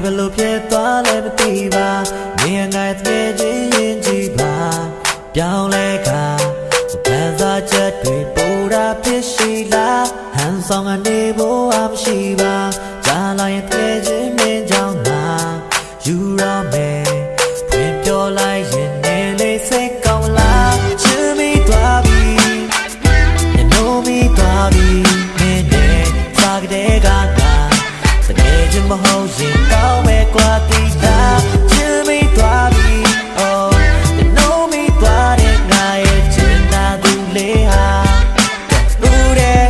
ဘလို့ဖြစ်သွားလဲမသိပါနေရငါတကယ်ချင်းရင်ကြည့်ပါပြောင်းလဲခါပန်းစားချက်တွေပိုတာဖြစ်ရှိလားဟန်ဆောင်ကနေဖို့အမရှိပါကြားလာရင်တကယ်ချင်းမင်းကြောင့်ငါယူရမယ်ဖွင့်ပြောလိုက်ရင်နေလေးစိတ်ကောင်းလားချစ်မိသွားပြီညနိုးမိသွားပြီမင်းနဲ့စားကြတဲ့ကတကယ်ချင်းမဟုတ်ရင်ကောင်းမဲ့ကွာတိလားချစ်မိသွားပြီ oh ညနိုးမိသွားတဲ့ငါရဲ့ချစ်နာသူလေးဟာဘူးတဲ့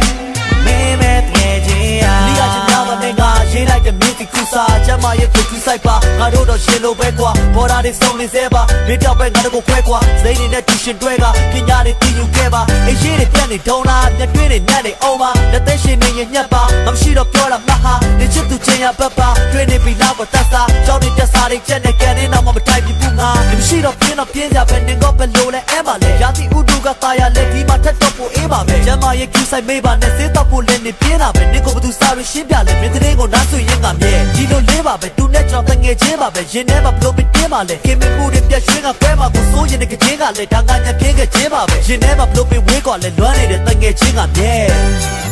မင်းမဲ့တကယ်ချင်းဟာလီယာချင်များတဲ့ငါရေးလိုက်တဲ့မြစ်တီကူစာကျမရဲ့ကိုကူဆိုင်ပါငါတို့တော့ရှင်လို့ပဲကွာဘော်ဒါတွေစုံနေစေပါလေးတော့ပဲငါတို့ကိုခွဲကွာစိတ်နေတဲ့တူရှင်တွဲကပညာတွေတည်ယူခဲ့ပါအရေးတွေပြတ်နေထုံးလားမျက်တွင်းတွေညက်နေအောင်ပါလက်သက်ရှင်နေရင်ညက်ပါမရှိတော့ပြောတာမဟာနေချစ်သူချင်းရပတ်ပါတွင်းနေပြီလားကိုတက်စားကြောင်းနေတက်စားတွေချက်နေကန်နေတော့မတိုင်ပြဘူးငါမရှိတော့ပြင်းတော့ပြင်းကြပဲနေတော့ပဲလို့လဲအဲပါလေရာသီဥတုကတာယာလက်ဒီမှာထက်တော့ပိုအေးပါပဲကျမရဲ့ကျူဆိုင်မေးပါနဲ့စေးတော့ပိုလဲနေပြင်းတာပဲနေကိုဘသူစားရရှင်းပြလဲမင်းတဲ့ကိုနားဆွေရင်ကမြဲဒီလိုလေးပါပဲသူနဲ့ကျွန်တော်တငယ်ချင်းပါပဲရင်ထဲမှာဘလို့ပြင်းပါလေခင်မမှုတွေပြည့်ရွှေကခွဲမှာကိုစိုးရင်တဲ့ကချင်းကလည်းဒါကညပြင်းကချင်းပါပဲရင်ထဲမှာဘလို့ပြဝေးကွာလဲလွမ်းနေတဲ့တငယ်ချင်းကမြဲ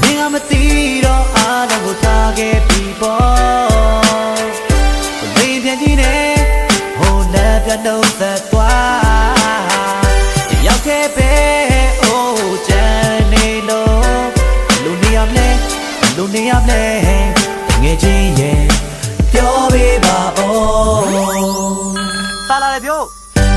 မင်းကမသိတော့အားလုံးကိုထားခဲ့ပြီပေါ့မင်းပြန်ကြည့်နေဟိုလက်ပြနှုတ်သက်သွားရောက်ခဲ့ပဲအိုးချမ်းနေလို့လူနေရမလဲလူနေရမလဲငယ်ချင်းရဲ့ပြောပေးပါဦးစားလာတယ်ပြော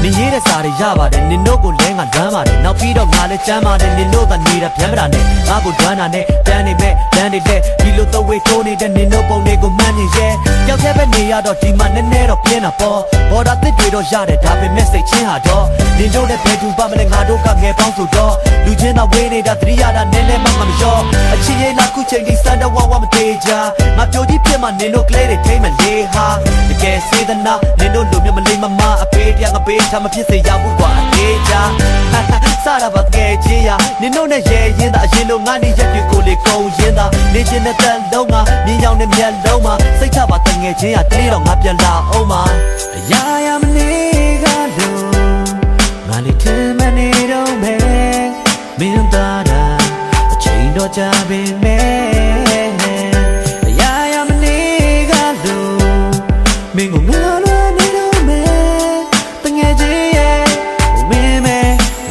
နေရတဲ့စာတွေရပါတယ်နင်တို့ကိုလဲငါလမ်းပါတယ်နောက်ပြီးတော့ငါလည်းချမ်းပါတယ်နင်တို့ကနေတာဗျမ်းပတာနဲ့ငါကိုဒွမ်းတာနဲ့တန်းနေမဲ့လမ်းတွေလက်ဒီလိုတော့ဝေးထိုးနေတဲ့နင်တို့ပုံတွေကိုမှန်းနေရဲ့ကြောက်ခဲ့ပဲနေရတော့ဒီမှာနည်းနည်းတော့ပြင်းတာပေါ့ဘော်ဒါတစ်တွေတော့ရတယ်ဒါပေမဲ့စိတ်ချင်းဟာတော့နင်တို့နဲ့ဘယ်သူပါမလဲငါတို့ကငယ်ပေါင်းဆိုတော့လူချင်းသာဝေးနေတာသတိရတာနည်းနည်းမှမရောအချစ်ရဲ့လာခုချိန်ဒီစံတော့ဝဝမသေးကြငါပြိုကြီးပြစ်မှနင်တို့ကလေးတွေထိမ့်မလေးဟာတကယ်စေတနာနင်တို့လိုမျိုးမလေးမမအပေးတရားငပေးထားမဖြစ်စေရဘူးကွာအေးကြစားရပါတကယ်ကြီးရနင်တို့နဲ့ရဲရင်သာအရင်လိုငါနေရက်တွေကိုလေကုန်ရင်သာနေချင်တဲ့တန်လုံးကမြင်းရောင်နဲ့မျက်လုံးမှာစိတ်ချပါတငယ်ချင်းရတလေးတော့ငါပြန်လာအောင်ပါအရာရမနေကလို့ငါလေးထင်မနေတော့မယ်မင်းသားတာအချိန်တော့ကြာပြီမဲ့အရာရမနေကလို့မင်းကိုငါလိုနေတော့မယ်တငယ်ချင်းရဲ့မင်းမဲ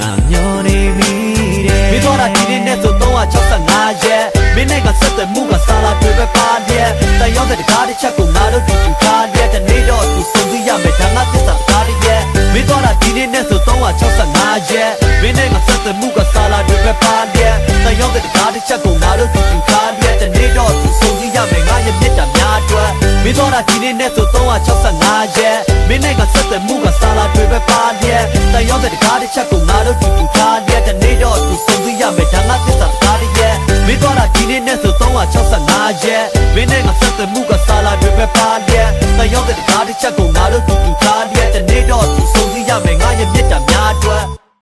ငါမျောနေပြီတဲ့မင်းတော့ဒီနေ့နဲ့ဆို365ရက်မင်းနဲ့ကဆက်တဲ့မှုကစားလာတွေ့ပဲပါတဲ့တန်ရောက်တဲ့တကားတစ်ချက်ကိုငါတို့တူခါတဲ့တနေ့တော့သူစုံစည်းရမယ်ဒါငါသစ္စာတကားရဲ့မင်းတော့ဒီနေ့နဲ့ဆို365ရက်မင်းနဲ့ကဆက်တဲ့မှုကစားလာတွေ့ပဲပါတဲ့တန်ရောက်တဲ့တကားတစ်ချက်ကိုငါတို့တူခါတဲ့တနေ့တော့သူစုံစည်းရမယ်ငါရဲ့မြတ်တာများအတွက်မင်းတော့ဒီနေ့နဲ့ဆို365ရက်မင်းနဲ့ကဆက်တဲ့မှုကစားလာတွေ့ပဲပါတဲ့တန်ရောက်တဲ့တကားတစ်ချက်ကိုငါတို့တူခါတဲ့တနေ့တော့သူစုံစည်းရမယ်ဒါငါသစ္စာတကားရဲ့မင်းတော့ဒီနေ့နဲ့ဆို365ရက်မင်းနဲ့ကဆက်တဲ့မှုကစားလာတွေ့ပဲပါတဲ့တန်ရောက်တဲ့တကားတစ်ချက်ကိုငါတို့တူခါ